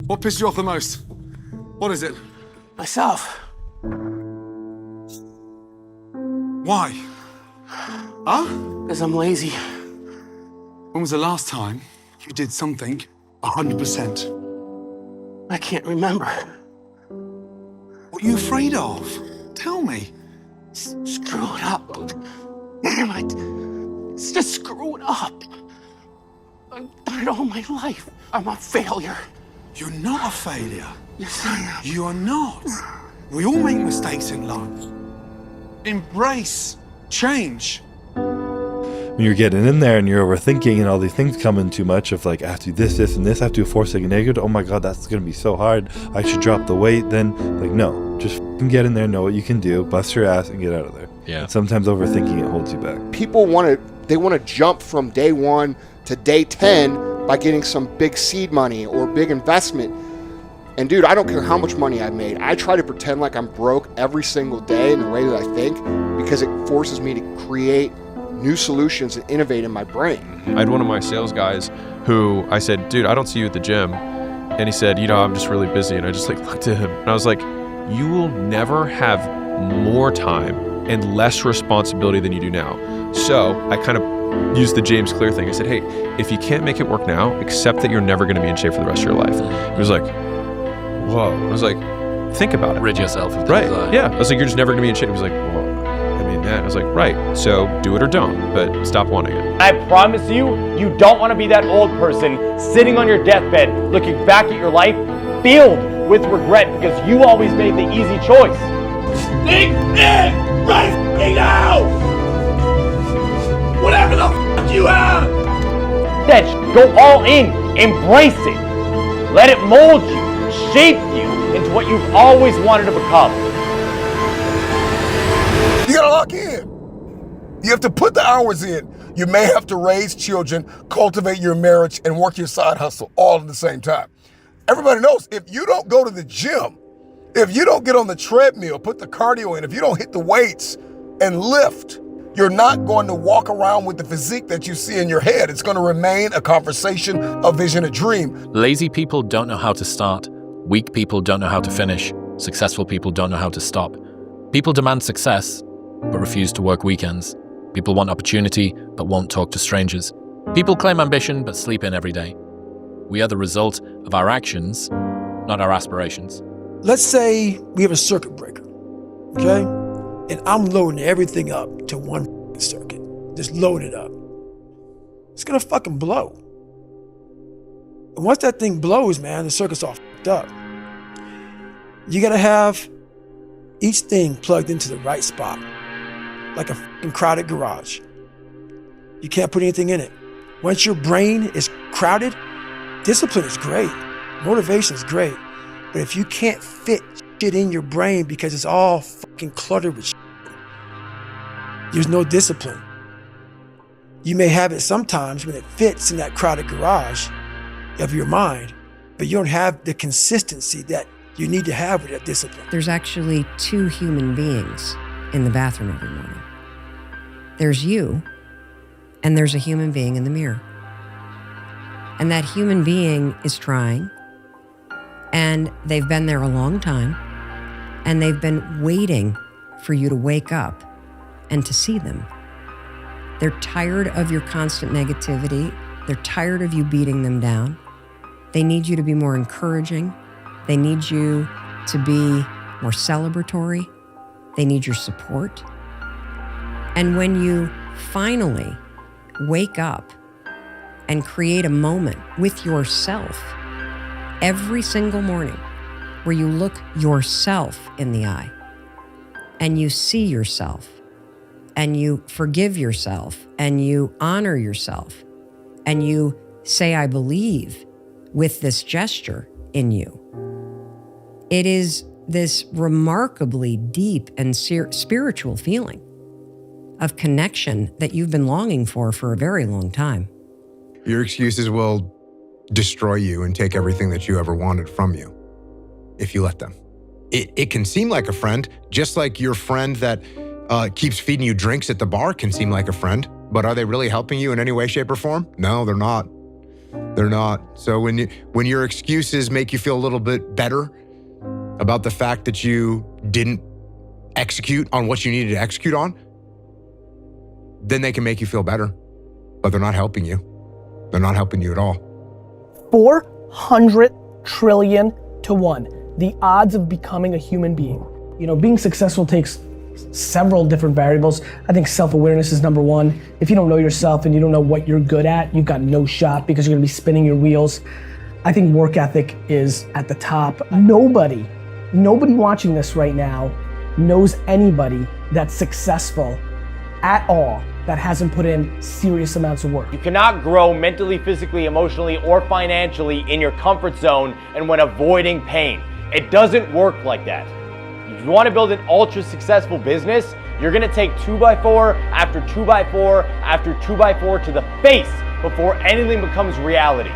What pissed you off the most? What is it? Myself. Why? Huh? Because I'm lazy. When was the last time you did something 100%? I can't remember. What are you afraid of? Tell me. Screw it up. Damn it. It's just screwing up. I've done it all my life. I'm a failure. You're not a failure. Yes, I am. You are not. We all make mistakes in life. Embrace change. When you're getting in there and you're overthinking and all these things come in too much of like, I have to do this, and this, I have to do 4 second negative. Oh my God, that's going to be so hard. I should drop the weight. Then like, no, just get in there, know what you can do, bust your ass and get out of there. Yeah. And sometimes overthinking it holds you back. People want to jump from day 1 to day 10 by getting some big seed money or big investment. And dude, I don't care how much money I've made. I try to pretend like I'm broke every single day in the way that I think, because it forces me to create new solutions and innovate in my brain. I had one of my sales guys who I said, dude, I don't see you at the gym. And he said, I'm just really busy. And I just like looked at him and I was like, you will never have more time and less responsibility than you do now. So I kind of used the James Clear thing. I said, hey, if you can't make it work now, accept that you're never going to be in shape for the rest of your life. He was like, whoa. I was like, think about it. Rid yourself of Right. desire. Yeah. I was like, you're just never going to be in shape. He was like, well, I mean, man. I was like, right. So do it or don't, but stop wanting it. I promise you, you don't want to be that old person sitting on your deathbed looking back at your life filled with regret because you always made the easy choice. Think big right now! Whatever the f you have! Then go all in, embrace it. Let it mold you, shape you into what you've always wanted to become. You gotta lock in. You have to put the hours in. You may have to raise children, cultivate your marriage, and work your side hustle all at the same time. Everybody knows if you don't go to the gym, if you don't get on the treadmill, put the cardio in, if you don't hit the weights and lift, you're not going to walk around with the physique that you see in your head. It's going to remain a conversation, a vision, a dream. Lazy people don't know how to start. Weak people don't know how to finish. Successful people don't know how to stop. People demand success, but refuse to work weekends. People want opportunity, but won't talk to strangers. People claim ambition, but sleep in every day. We are the result of our actions, not our aspirations. Let's say we have a circuit breaker, okay? And I'm loading everything up to one circuit. Just load it up. It's gonna fucking blow. And once that thing blows, man, the circuit's all fucked up. You gotta have each thing plugged into the right spot, like a fucking crowded garage. You can't put anything in it. Once your brain is crowded, discipline is great, motivation is great, but if you can't fit shit in your brain because it's all fucking cluttered with shit, there's no discipline. You may have it sometimes when it fits in that crowded garage of your mind, but you don't have the consistency that you need to have with that discipline. There's actually 2 human beings in the bathroom every morning. There's you, and there's a human being in the mirror. And that human being is trying, and they've been there a long time, and they've been waiting for you to wake up and to see them. They're tired of your constant negativity. They're tired of you beating them down. They need you to be more encouraging. They need you to be more celebratory. They need your support. And when you finally wake up and create a moment with yourself every single morning where you look yourself in the eye and you see yourself and you forgive yourself and you honor yourself and you say, I believe with this gesture in you. It is this remarkably deep and spiritual feeling of connection that you've been longing for a very long time. Your excuses will destroy you and take everything that you ever wanted from you if you let them. It can seem like a friend, just like your friend that keeps feeding you drinks at the bar can seem like a friend, but are they really helping you in any way, shape, or form? No, they're not. They're not. So when your excuses make you feel a little bit better about the fact that you didn't execute on what you needed to execute on, then they can make you feel better. But they're not helping you. They're not helping you at all. 400 trillion to 1. The odds of becoming a human being. You know, being successful takes several different variables. I think self-awareness is number one. If you don't know yourself and you don't know what you're good at, you've got no shot because you're gonna be spinning your wheels. I think work ethic is at the top. Nobody watching this right now knows anybody that's successful at all that hasn't put in serious amounts of work. You cannot grow mentally, physically, emotionally, or financially in your comfort zone and when avoiding pain. It doesn't work like that. If you want to build an ultra successful business, you're gonna take 2x4 after 2x4 after 2x4 to the face before anything becomes reality.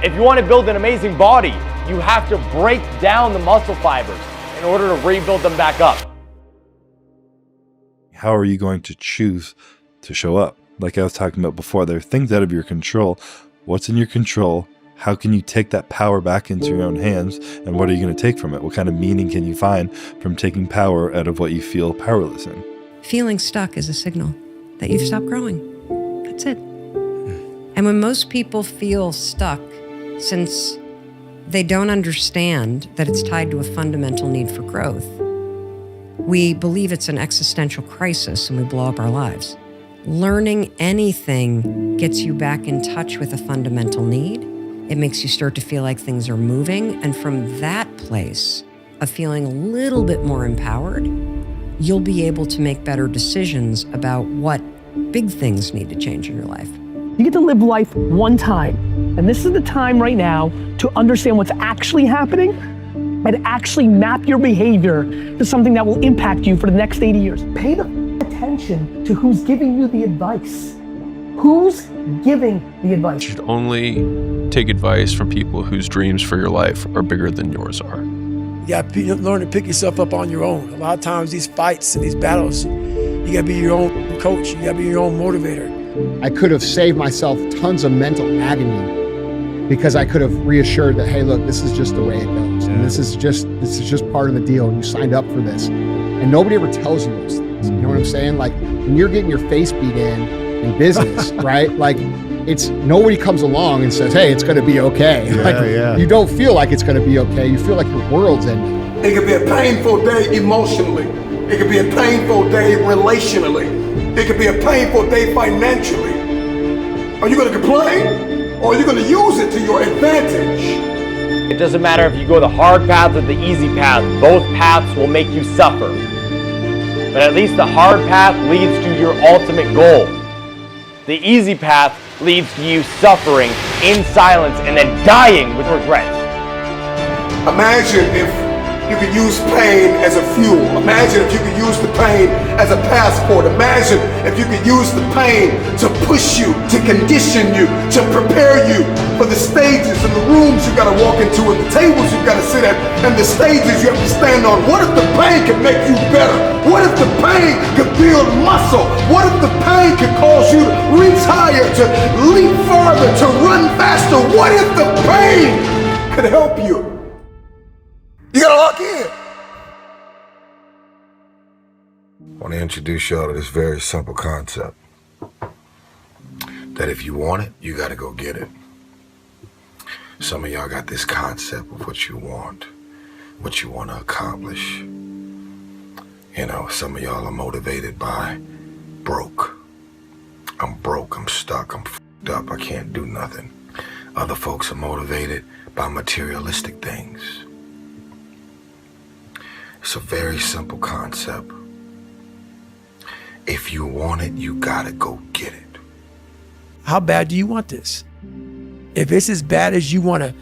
If you want to build an amazing body, you have to break down the muscle fibers in order to rebuild them back up. How are you going to choose to show up? Like I was talking about before, there are things out of your control. What's in your control? How can you take that power back into your own hands? And what are you going to take from it? What kind of meaning can you find from taking power out of what you feel powerless in? Feeling stuck is a signal that you've stopped growing. That's it. And when most people feel stuck, since they don't understand that it's tied to a fundamental need for growth, we believe it's an existential crisis and we blow up our lives. Learning anything gets you back in touch with a fundamental need. It makes you start to feel like things are moving. And from that place of feeling a little bit more empowered, you'll be able to make better decisions about what big things need to change in your life. You get to live life one time. And this is the time right now to understand what's actually happening and actually map your behavior to something that will impact you for the next 80 years. Pay the attention to who's giving you the advice. Who's giving the advice? You should only take advice from people whose dreams for your life are bigger than yours are. You gotta learn to pick yourself up on your own. A lot of times these fights and these battles, you gotta be your own coach. You gotta be your own motivator. I could have saved myself tons of mental agony because I could have reassured that, hey, look, this is just the way it goes. And this is just part of the deal. And you signed up for this. And nobody ever tells you those things. You know what I'm saying? Like when you're getting your face beat in business, right? Like nobody comes along and says, hey, it's going to be okay. You don't feel like it's going to be okay. You feel like your world's ending. It could be a painful day emotionally. It could be a painful day relationally. It could be a painful day financially. Are you going to complain? Or are you going to use it to your advantage? It doesn't matter if you go the hard path or the easy path, both paths will make you suffer. But at least the hard path leads to your ultimate goal. The easy path leads to you suffering in silence and then dying with regret. Imagine if you could use pain as a fuel. Imagine if you could use the pain as a passport. Imagine if you could use the pain to push you, to condition you, to prepare you for the stages and the rooms you gotta walk into and the tables you gotta sit at and the stages you have to stand on. What if the pain could make you better? What if the pain could build muscle? What if the pain could cause you to reach higher, to leap farther, to run faster? What if the pain could help you? You gotta lock in. I want to introduce y'all to this very simple concept. That if you want it, you gotta go get it. Some of y'all got this concept of what you want to accomplish. You know, some of y'all are motivated by broke. I'm broke, I'm stuck, I'm f***ed up, I can't do nothing. Other folks are motivated by materialistic things. It's a very simple concept. If you want it, you gotta go get it. How bad do you want this? If it's as bad as you want to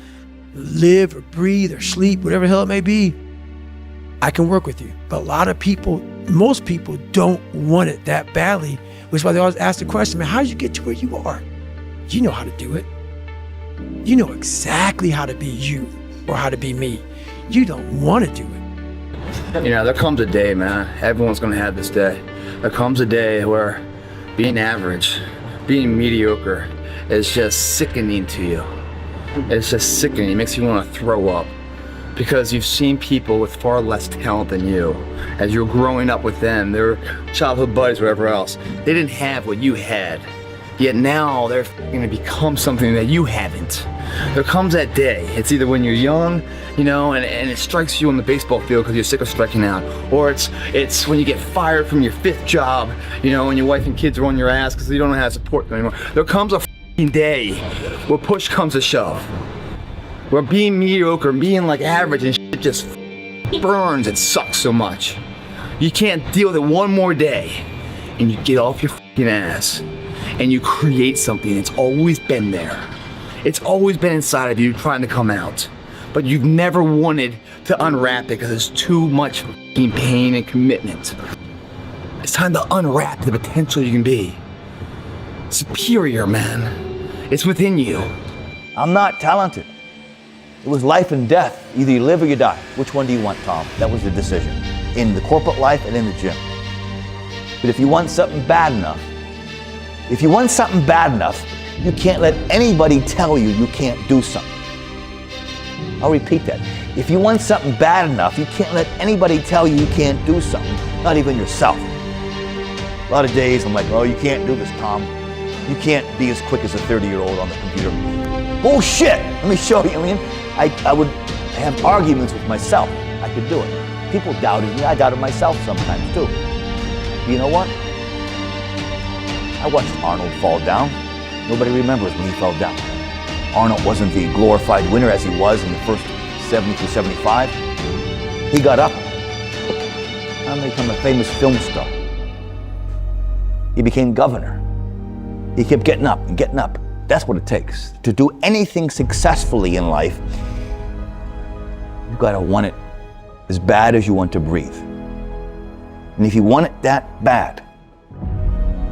live or breathe or sleep, whatever the hell it may be, I can work with you. But a lot of people, most people don't want it that badly, which is why they always ask the question, man, how did you get to where you are? You know how to do it. You know exactly how to be you or how to be me. You don't want to do it. You know, there comes a day, man, everyone's gonna have this day. There comes a day where being average, being mediocre, is just sickening to you. It's just sickening. It makes you want to throw up. Because you've seen people with far less talent than you. As you're growing up with them, their childhood buddies, whatever else, they didn't have what you had. Yet now they're going to become something that you haven't. There comes that day. It's either when you're young, you know, and it strikes you on the baseball field because you're sick of striking out, or it's when you get fired from your 5th job, you know, and your wife and kids are on your ass because you don't know how to support them anymore. There comes a day where push comes to shove. Where being mediocre, being like average and shit just burns and sucks so much. You can't deal with it one more day. And you get off your fucking ass. And you create something that's always been there. It's always been inside of you trying to come out. But you've never wanted to unwrap it because there's too much fucking pain and commitment. It's time to unwrap the potential you can be. Superior, man. It's within you. I'm not talented. It was life and death. Either you live or you die. Which one do you want, Tom? That was the decision. In the corporate life and in the gym. But if you want something bad enough, you can't let anybody tell you you can't do something. I'll repeat that. If you want something bad enough, you can't let anybody tell you you can't do something, not even yourself. A lot of days I'm like, oh, you can't do this, Tom. You can't be as quick as a 30-year-old on the computer. Bullshit! Let me show you. I mean, I would have arguments with myself. I could do it. People doubted me. I doubted myself sometimes too. You know what? I watched Arnold fall down. Nobody remembers when he fell down. Arnold wasn't the glorified winner as he was in the first 70 through 75. He got up and became a famous film star. He became governor. He kept getting up and getting up. That's what it takes. To do anything successfully in life, you've got to want it as bad as you want to breathe. And if you want it that bad,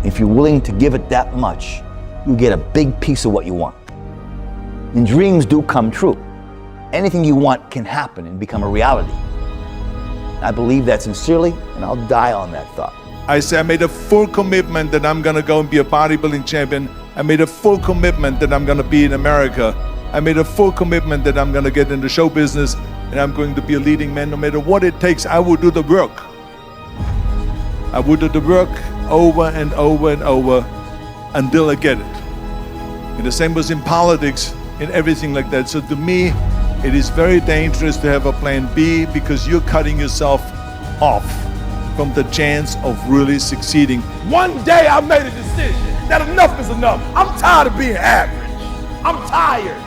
if you're willing to give it that much, you get a big piece of what you want. And dreams do come true. Anything you want can happen and become a reality. I believe that sincerely, and I'll die on that thought. I say I made a full commitment that I'm gonna go and be a bodybuilding champion. I made a full commitment that I'm gonna be in America. I made a full commitment that I'm gonna get into show business and I'm going to be a leading man. No matter what it takes, I will do the work. I will do the work over and over and over until I get it. And the same was in politics, in everything like that. So to me, it is very dangerous to have a plan B because you're cutting yourself off from the chance of really succeeding. One day I made a decision that enough is enough. I'm tired of being average. I'm tired.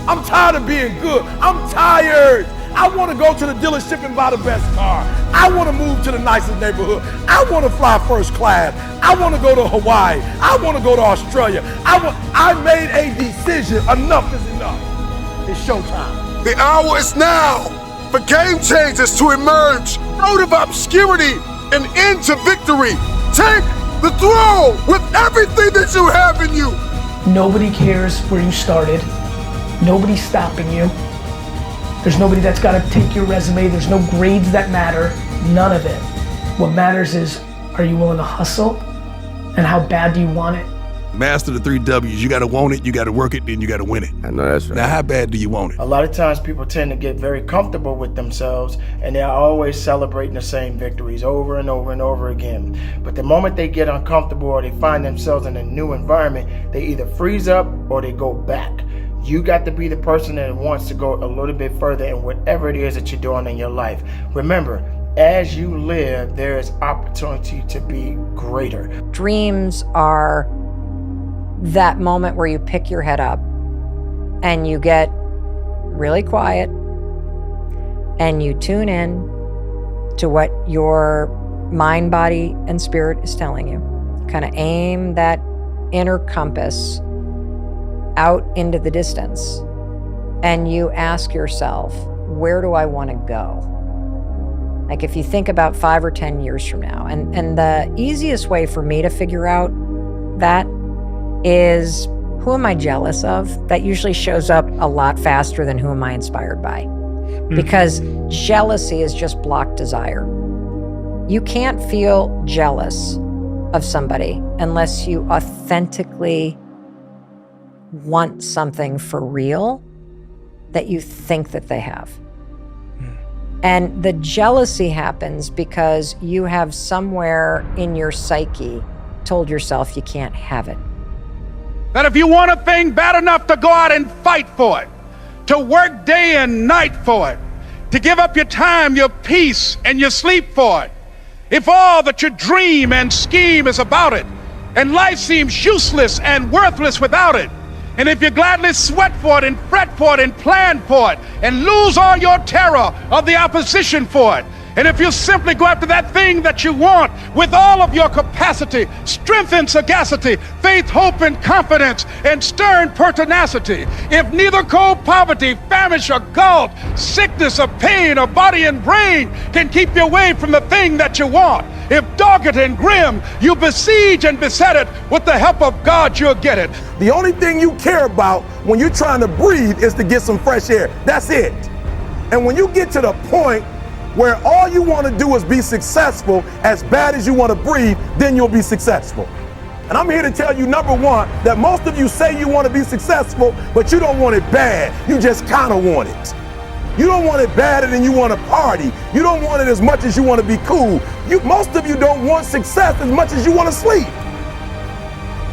I'm tired of being good. I'm tired. I want to go to the dealership and buy the best car. I want to move to the nicest neighborhood. I want to fly first class. I want to go to Hawaii. I want to go to Australia. I made a decision. Enough is enough. It's showtime. The hour is now for game changers to emerge out of obscurity and into victory. Take the throne with everything that you have in you. Nobody cares where you started. Nobody's stopping you. There's nobody that's got to take your resume. There's no grades that matter. None of it. What matters is, are you willing to hustle? And how bad do you want it? Master the 3 W's. You got to want it, you got to work it, then you got to win it. I know that's right. Now, how bad do you want it? A lot of times people tend to get very comfortable with themselves and they're always celebrating the same victories over and over and over again. But the moment they get uncomfortable or they find themselves in a new environment, they either freeze up or they go back. You got to be the person that wants to go a little bit further in whatever it is that you're doing in your life. Remember, as you live, there is opportunity to be greater. Dreams are that moment where you pick your head up and you get really quiet and you tune in to what your mind, body, and spirit is telling you. Kind of aim that inner compass out into the distance and you ask yourself, where do I want to go? Like if you think about 5 or 10 years from now, and the easiest way for me to figure out that is, who am I jealous of? That usually shows up a lot faster than who am I inspired by. Because jealousy is just blocked desire. You can't feel jealous of somebody unless you authentically want something for real that you think that they have. And the jealousy happens because you have somewhere in your psyche told yourself you can't have it. That if you want a thing bad enough to go out and fight for it, to work day and night for it, to give up your time, your peace, and your sleep for it, if all that you dream and scheme is about it, and life seems useless and worthless without it, and if you gladly sweat for it and fret for it and plan for it and lose all your terror of the opposition for it, and if you simply go after that thing that you want with all of your capacity, strength and sagacity, faith, hope and confidence, and stern pertinacity, if neither cold poverty, famish or gulf, sickness or pain or body and brain can keep you away from the thing that you want, if dogged and grim, you besiege and beset it, with the help of God you'll get it. The only thing you care about when you're trying to breathe is to get some fresh air. That's it. And when you get to the point where all you want to do is be successful as bad as you want to breathe, then you'll be successful. And I'm here to tell you, number one, that most of you say you want to be successful, but you don't want it bad. You just kind of want it. You don't want it badder than you want to party. You don't want it as much as you want to be cool. Most of you don't want success as much as you want to sleep.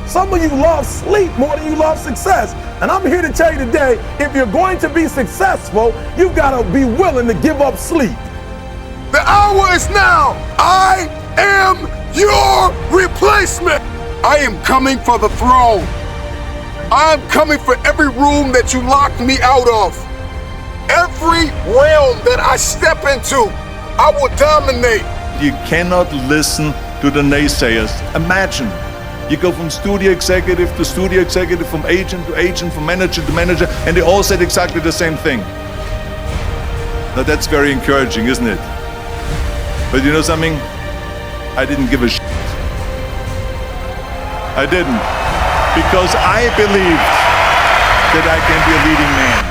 Some of you love sleep more than you love success. And I'm here to tell you today, if you're going to be successful, you've got to be willing to give up sleep. The hour is now. I am your replacement. I am coming for the throne. I am coming for every room that you locked me out of. Every realm that I step into, I will dominate. You cannot listen to the naysayers. Imagine, you go from studio executive to studio executive, from agent to agent, from manager to manager, and they all said exactly the same thing. Now that's very encouraging, isn't it? But you know something? I didn't give a shit. I didn't. Because I believed that I can be a leading man.